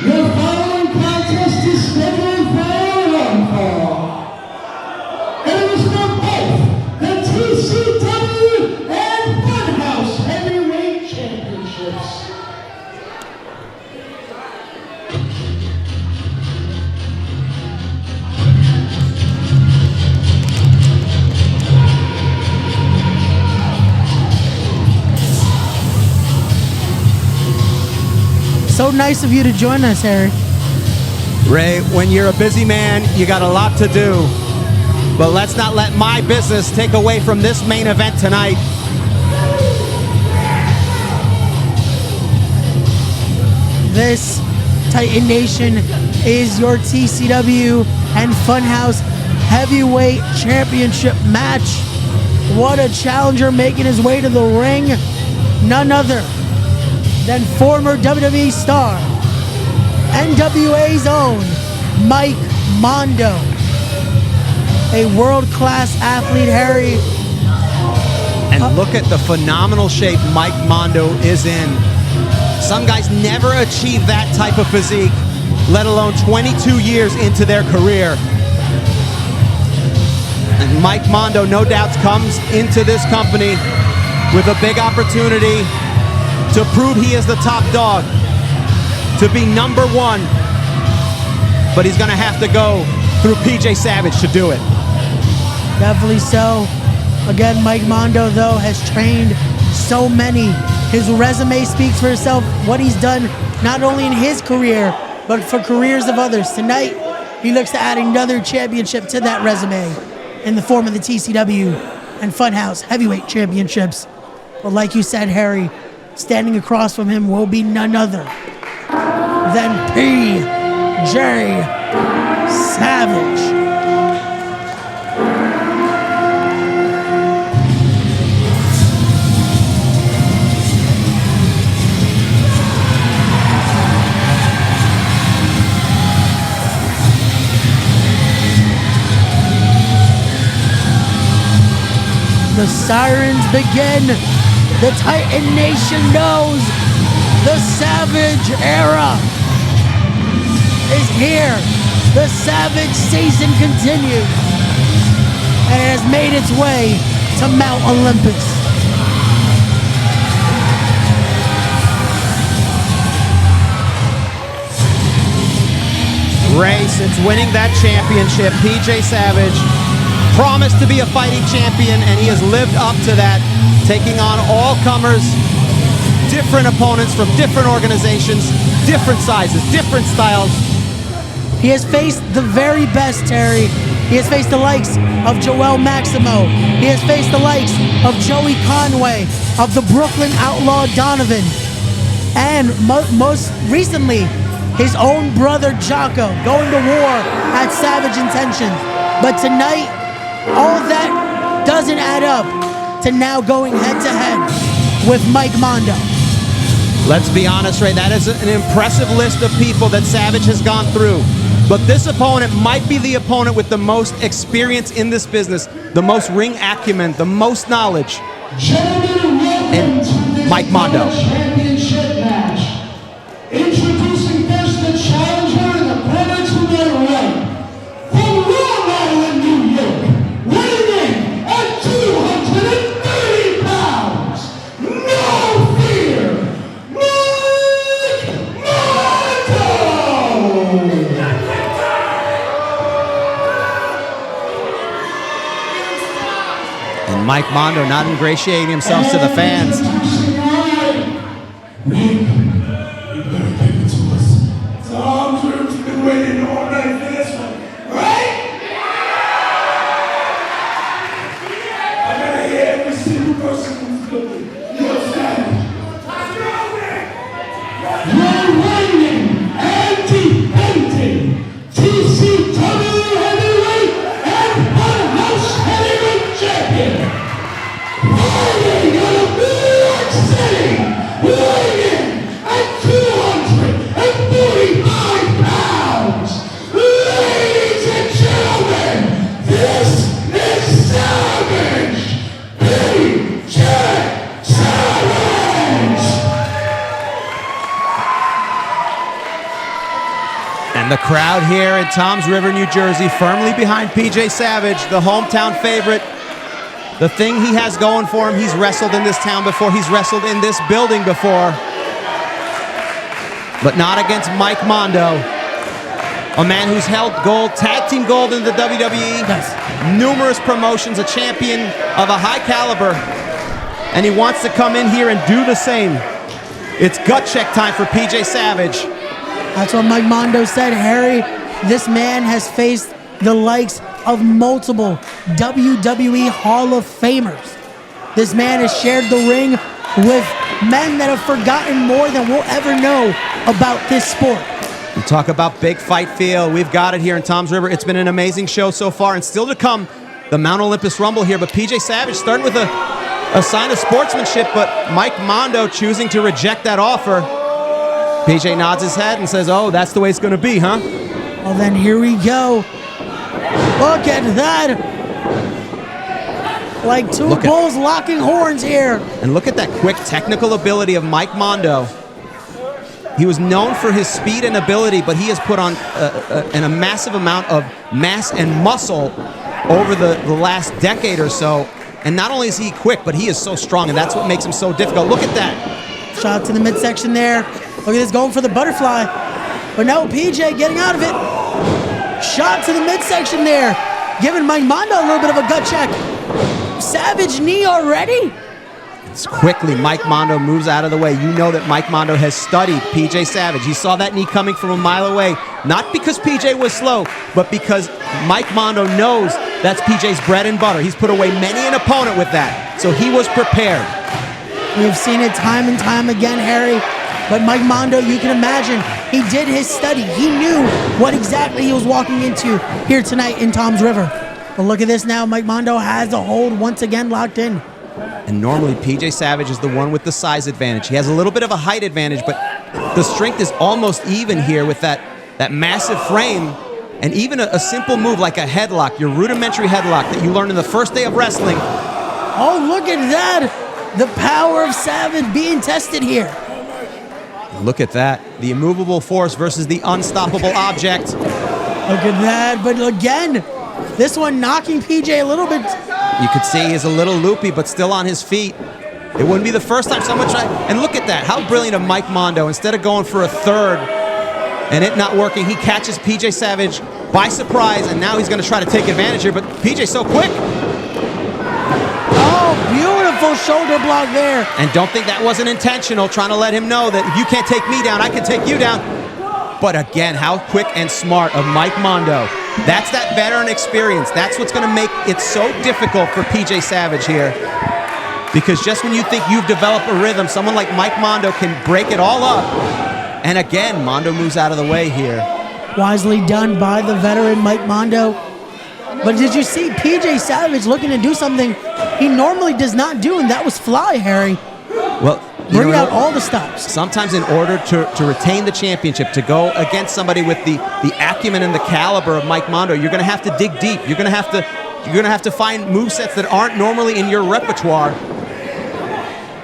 Your following contest is scheduled for one fall. And it is for both the TCW and Funhouse Heavyweight Championships. So nice of you to join us, Harry. Ray, when you're a busy man, you got a lot to do. But let's not let my business take away from this main event tonight. This, Titan Nation, is your TCW and Funhouse Heavyweight Championship match. What a challenger making his way to the ring. None other than former WWE star, NWA's own Mike Mondo. A world-class athlete, Harry. And look at the phenomenal shape Mike Mondo is in. Some guys never achieve that type of physique, let alone 22 years into their career. And Mike Mondo, no doubt, comes into this company with a big opportunity to prove he is the top dog, to be #1. But he's gonna have to go through PJ Savage to do it. Definitely so. Again, Mike Mondo, though, has trained so many. His resume speaks for itself, what he's done not only in his career, but for careers of others. Tonight, he looks to add another championship to that resume in the form of the TCW and Funhouse Heavyweight Championships. But like you said, Harry, standing across from him will be none other than PJ Savage. The sirens begin. The Titan Nation knows the Savage era is here. The Savage season continues, and it has made its way to Mount Olympus. Ray, since winning that championship, PJ Savage promised to be a fighting champion, and he has lived up to that, taking on all comers, different opponents from different organizations, different sizes, different styles. He has faced the very best, Terry. He has faced the likes of Joel Maximo. He has faced the likes of Joey Conway, of the Brooklyn Outlaw Donovan, and most recently, his own brother Jocko, going to war at Savage Intentions. But tonight, all that doesn't add up to now going head-to-head with Mike Mondo. Let's be honest, Ray, that is an impressive list of people that Savage has gone through. But this opponent might be the opponent with the most experience in this business, the most ring acumen, the most knowledge. And Mike Mondo. Championship match. Introducing first the challenger and opponent to their right. From Long Island, New York, weighing in at 230 pounds. No fear, Mike Mondo! And Mike Mondo not ingratiating himself to the fans. Waiting all night for this one, right? I gotta hear every single person who's looking. You're savage. You're reigning and defending TCW Heavyweight and Funhouse Heavyweight Champion. Fighting out of New York And the crowd here in Toms River, New Jersey, firmly behind PJ Savage, the hometown favorite. The thing he has going for him, he's wrestled in this town before, he's wrestled in this building before. But not against Mike Mondo, a man who's held gold, tag team gold in the WWE, numerous promotions, a champion of a high caliber, and he wants to come in here and do the same. It's gut check time for PJ Savage. That's what Mike Mondo said, Harry. This man has faced the likes of multiple WWE Hall of Famers. This man has shared the ring with men that have forgotten more than we'll ever know about this sport. We talk about big fight feel. We've got it here in Toms River. It's been an amazing show so far, and still to come, the Mount Olympus Rumble here. But PJ Savage starting with a sign of sportsmanship, but Mike Mondo choosing to reject that offer. PJ nods his head and says, oh, that's the way it's going to be, huh? Well, then here we go. Look at that. Like two bulls locking horns here. And look at that quick technical ability of Mike Mondo. He was known for his speed and ability, but he has put on a massive amount of mass and muscle over the last decade or so. And not only is he quick, but he is so strong, and that's what makes him so difficult. Look at that. Shot to the midsection there. Look at this, going for the butterfly. But no, PJ getting out of it. Shot to the midsection there. Giving Mike Mondo a little bit of a gut check. Savage knee already? Quickly, Mike Mondo moves out of the way. You know that Mike Mondo has studied PJ Savage. He saw that knee coming from a mile away. Not because PJ was slow, but because Mike Mondo knows that's PJ's bread and butter. He's put away many an opponent with that, so he was prepared. We've seen it time and time again, Harry. But Mike Mondo, you can imagine, he did his study. He knew what exactly he was walking into here tonight in Toms River. But look at this now. Mike Mondo has the hold once again locked in. And normally PJ Savage is the one with the size advantage. He has a little bit of a height advantage, but the strength is almost even here with that massive frame. And even a simple move like a headlock, your rudimentary headlock that you learned in the first day of wrestling. Oh, look at that. The power of Savage being tested here. Look at that. The immovable force versus the unstoppable object. Look at that. But again, this one knocking PJ a little bit. You could see he's a little loopy, but still on his feet. It wouldn't be the first time someone tried. And look at that. How brilliant of Mike Mondo. Instead of going for a third and it not working, he catches PJ Savage by surprise, and now he's going to try to take advantage here, but PJ's so quick. Oh, beautiful shoulder block there. And don't think that wasn't intentional, trying to let him know that if you can't take me down, I can take you down. But again, how quick and smart of Mike Mondo. That's that veteran experience. That's what's going to make it so difficult for PJ Savage here. Because just when you think you've developed a rhythm, someone like Mike Mondo can break it all up. And again, Mondo moves out of the way here. Wisely done by the veteran Mike Mondo. But did you see PJ Savage looking to do something he normally does not do, and that was fly, Harry. Well, bring out all the stops. Sometimes in order to retain the championship, to go against somebody with the acumen and the caliber of Mike Mondo, you're going to have to dig deep. You're going to have to find movesets that aren't normally in your repertoire.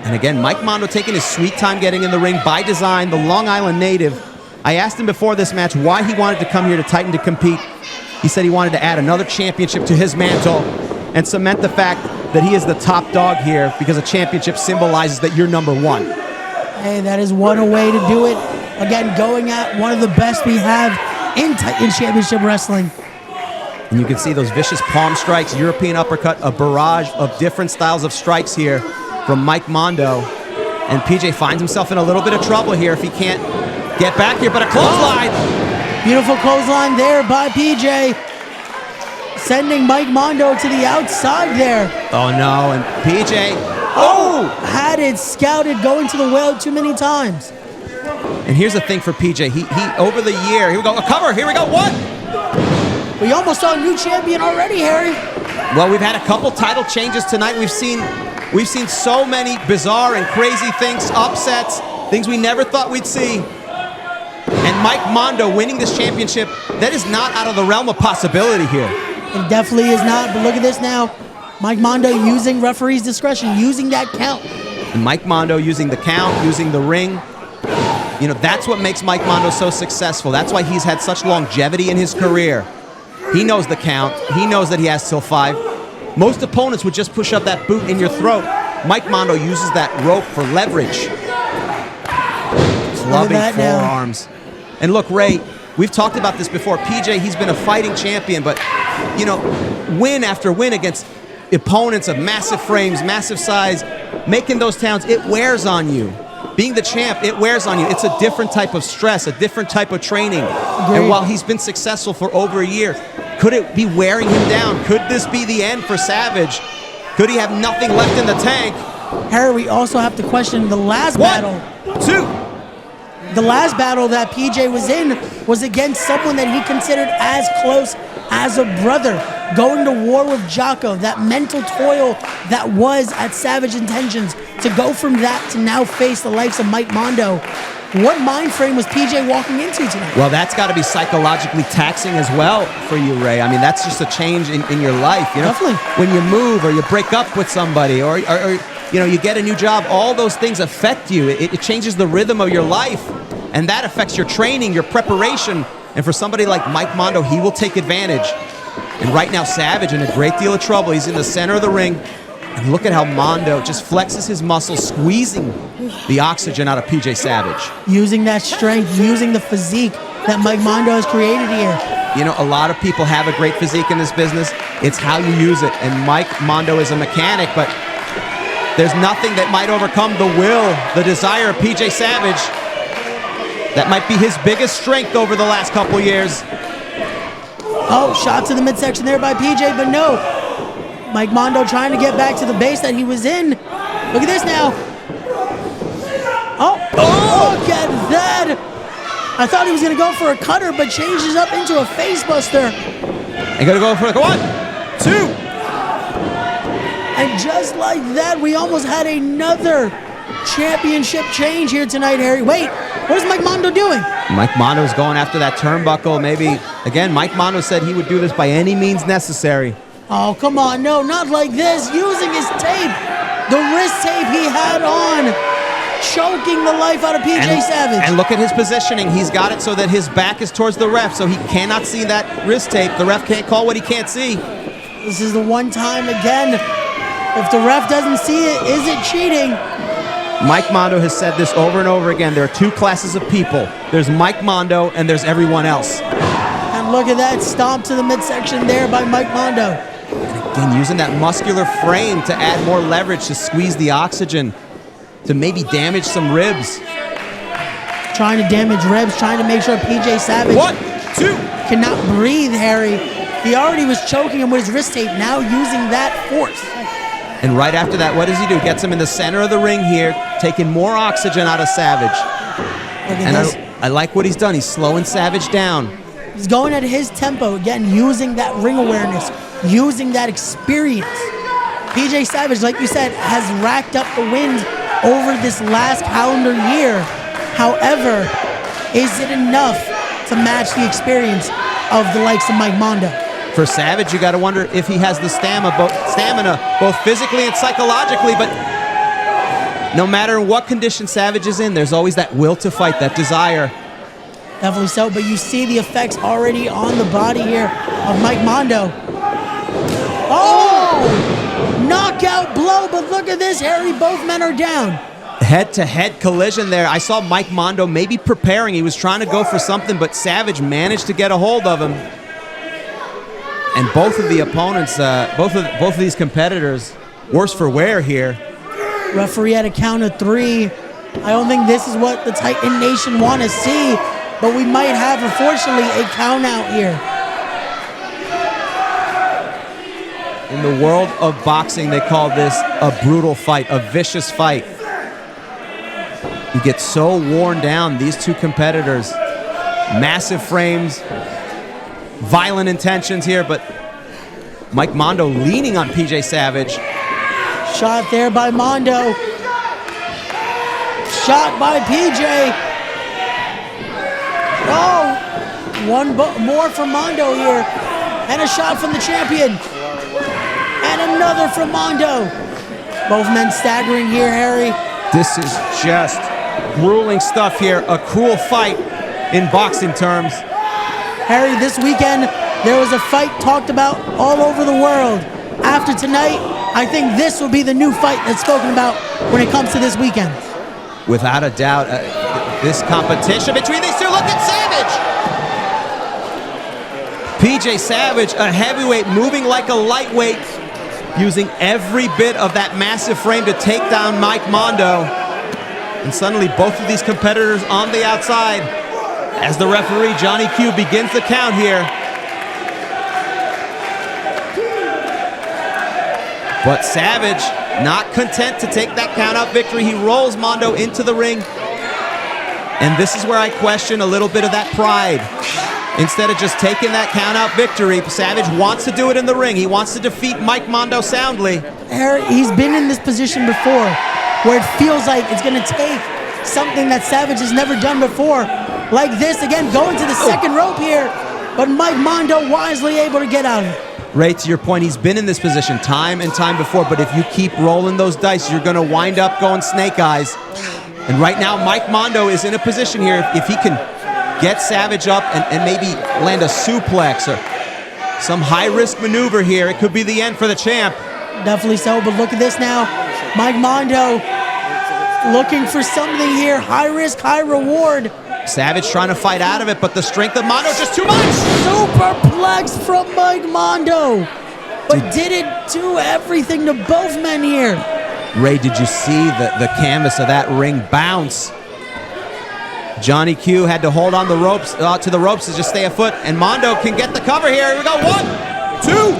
And again, Mike Mondo taking his sweet time getting in the ring by design, the Long Island native. I asked him before this match why he wanted to come here to Titan to compete. He said he wanted to add another championship to his mantle and cement the fact that he is the top dog here, because a championship symbolizes that you're number one. Hey, that is one way to do it. Again, going at one of the best we have in Titan Championship Wrestling. And you can see those vicious palm strikes, European uppercut, a barrage of different styles of strikes here from Mike Mondo. And PJ finds himself in a little bit of trouble here if he can't get back here, but a clothesline. Beautiful clothesline there by PJ. Sending Mike Mondo to the outside there. Oh no, and PJ, had it scouted going to the well too many times. And here's the thing for PJ, he over the year, here we go, a cover, here we go, what? We almost saw a new champion already, Harry. Well, we've had a couple title changes tonight. We've seen so many bizarre and crazy things, upsets, things we never thought we'd see. And Mike Mondo winning this championship, that is not out of the realm of possibility here. It definitely is not, but look at this now. Mike Mondo using referee's discretion, using that count. And Mike Mondo using the count, using the ring. You know, that's what makes Mike Mondo so successful. That's why he's had such longevity in his career. He knows the count. He knows that he has till 5. Most opponents would just push up that boot in your throat. Mike Mondo uses that rope for leverage. Clubbing forearms. And look, Ray, we've talked about this before. PJ, he's been a fighting champion, but, you know, win after win against opponents of massive frames, massive size, making those towns, it wears on you. Being the champ, it wears on you. It's a different type of stress, a different type of training. Agreed. And while he's been successful for over a year, could it be wearing him down? Could this be the end for Savage? Could he have nothing left in the tank? Harry, we also have to question the last battle. 2. The last battle that PJ was in was against someone that he considered as close as a brother. Going to war with Jocko, that mental toil that was at Savage Intentions, to go from that to now face the likes of Mike Mondo. What mind frame was PJ walking into tonight? Well, that's got to be psychologically taxing as well for you, Ray. I mean, that's just a change in your life. You know? Definitely. When you move or you break up with somebody or you know, you get a new job, all those things affect you. It changes the rhythm of your life, and that affects your training, your preparation. And for somebody like Mike Mondo, he will take advantage. And right now, Savage in a great deal of trouble. He's in the center of the ring. And look at how Mondo just flexes his muscles, squeezing the oxygen out of PJ Savage. Using that strength, using the physique that Mike Mondo has created here. You know, a lot of people have a great physique in this business. It's how you use it. And Mike Mondo is a mechanic, but there's nothing that might overcome the will, the desire of PJ Savage. That might be his biggest strength over the last couple years. Oh, shot to the midsection there by PJ, but no. Mike Mondo trying to get back to the base that he was in. Look at this now. Oh, look at that. I thought he was going to go for a cutter, but changes up into a face buster. And going to go for a 1, 2. And just like that, we almost had another championship change here tonight, Harry. Wait, what is Mike Mondo doing? Mike Mondo is going after that turnbuckle. Maybe, again, Mike Mondo said he would do this by any means necessary. Oh, come on. No, not like this. Using his tape. The wrist tape he had on. Choking the life out of PJ Savage. And look at his positioning. He's got it so that his back is towards the ref, so he cannot see that wrist tape. The ref can't call what he can't see. This is the one time again. If the ref doesn't see it, is it cheating? Mike Mondo has said this over and over again. There are 2 classes of people. There's Mike Mondo and there's everyone else. And look at that stomp to the midsection there by Mike Mondo. And again, using that muscular frame to add more leverage to squeeze the oxygen, to maybe damage some ribs. Trying to damage ribs, trying to make sure PJ Savage 1, 2. cannot breathe, Harry. He already was choking him with his wrist tape, now using that force. And right after that, what does he do? Gets him in the center of the ring here, taking more oxygen out of Savage. Look at this. I like what he's done. He's slowing Savage down. He's going at his tempo, again, using that ring awareness, using that experience. PJ Savage, like you said, has racked up the wins over this last calendar year. However, is it enough to match the experience of the likes of Mike Mondo? For Savage, you got to wonder if he has the stamina, both physically and psychologically. But no matter what condition Savage is in, there's always that will to fight, that desire. Definitely so, but you see the effects already on the body here of Mike Mondo. Oh! Knockout blow, but look at this, Harry. Both men are down. Head-to-head collision there. I saw Mike Mondo maybe preparing. He was trying to go for something, but Savage managed to get a hold of him. And both of the opponents, both of these competitors, worse for wear here. Referee at a count of 3. I don't think this is what the Titan Nation want to see, but we might have, unfortunately, a count out here. In the world of boxing, they call this a brutal fight, a vicious fight. You get so worn down, these 2 competitors. Massive frames, violent intentions here, but Mike Mondo leaning on PJ Savage. Shot there by Mondo. Shot by PJ. Oh, one more from Mondo here. And a shot from the champion. And another from Mondo. Both men staggering here, Harry. This is just grueling stuff here, a cruel fight in boxing terms. Harry, this weekend, there was a fight talked about all over the world. After tonight, I think this will be the new fight that's spoken about when it comes to this weekend. Without a doubt, this competition between these two, look at Savage! PJ Savage, a heavyweight, moving like a lightweight, using every bit of that massive frame to take down Mike Mondo. And suddenly both of these competitors on the outside as the referee, Johnny Q, begins the count here. But Savage, not content to take that count-out victory, he rolls Mondo into the ring. And this is where I question a little bit of that pride. Instead of just taking that count-out victory, Savage wants to do it in the ring. He wants to defeat Mike Mondo soundly. Harry, he's been in this position before, where it feels like it's going to take something that Savage has never done before. Like this, again, going to the second rope here, but Mike Mondo wisely able to get out of it. Ray, to your point, he's been in this position time and time before, but if you keep rolling those dice, you're going to wind up going snake eyes. And right now, Mike Mondo is in a position here, if he can get Savage up and maybe land a suplex or some high-risk maneuver here, it could be the end for the champ. Definitely so, but look at this now. Mike Mondo looking for something here, high risk, high reward. Savage trying to fight out of it, but the strength of Mondo just too much! Superplex from Mike Mondo, but did it do everything to both men here? Ray, did you see the canvas of that ring bounce? Johnny Q had to hold on the ropes to the ropes to just stay afoot, and Mondo can get the cover here. Here we go, 1, 2,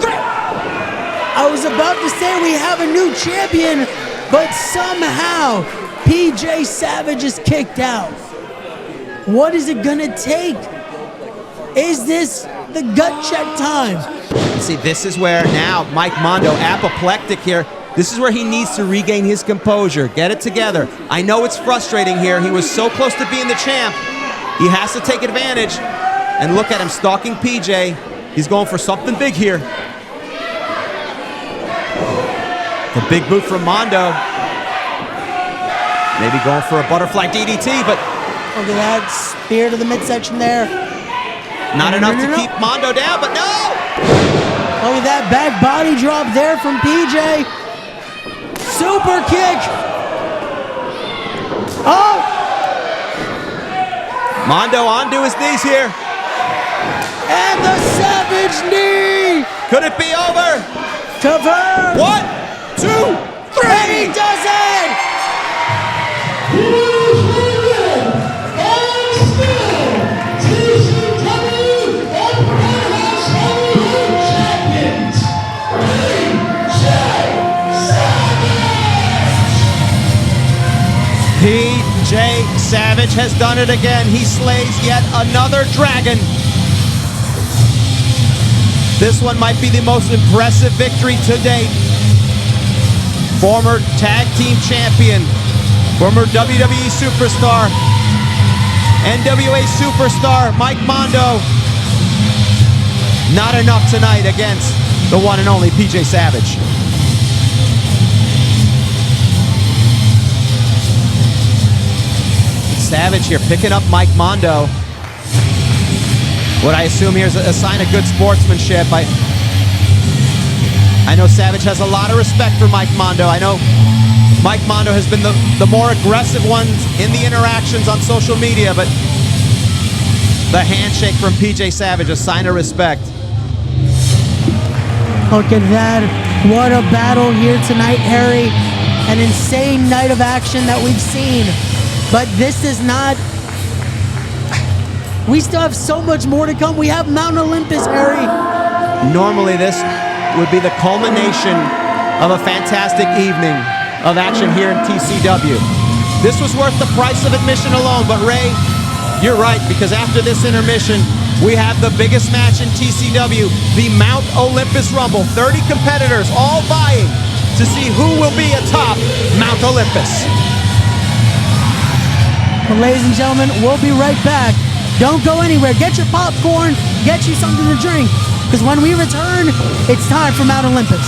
3. I was about to say we have a new champion, but somehow PJ Savage is kicked out. What is it gonna take? Is this the gut check time? See, this is where now Mike Mondo, apoplectic here, this is where he needs to regain his composure, get it together. I know it's frustrating here. He was so close to being the champ. He has to take advantage. And look at him stalking PJ. He's going for something big here. The big boot from Mondo. Maybe going for a butterfly DDT, but look at that spear to the midsection there. Not enough to keep Mondo down, but no! Look at that back body drop there from PJ. Super kick. Oh! Mondo onto his knees here. And the Savage knee. Could it be over? Cover. 1, 2, 3. And he does it. Here's Relive, and still TCW and Warehouse Heavyweight Champions, PJ Savage has done it again. He slays yet another dragon. This one might be the most impressive victory to date. Former tag team champion, former WWE superstar, NWA superstar Mike Mondo. Not enough tonight against the one and only PJ Savage. Savage here picking up Mike Mondo. What I assume here is a sign of good sportsmanship. I know Savage has a lot of respect for Mike Mondo. I know Mike Mondo has been the more aggressive ones in the interactions on social media, but the handshake from PJ Savage, a sign of respect. Look at that. What a battle here tonight, Harry. An insane night of action that we've seen. But this is not... We still have so much more to come. We have Mount Olympus, Harry. Normally this would be the culmination of a fantastic evening of action here in TCW. This was worth the price of admission alone, but Ray, you're right, because after this intermission, we have the biggest match in TCW, the Mount Olympus Rumble. 30 competitors all vying to see who will be atop Mount Olympus. Well, ladies and gentlemen, we'll be right back. Don't go anywhere. Get your popcorn, get you something to drink, because when we return, it's time for Mount Olympus.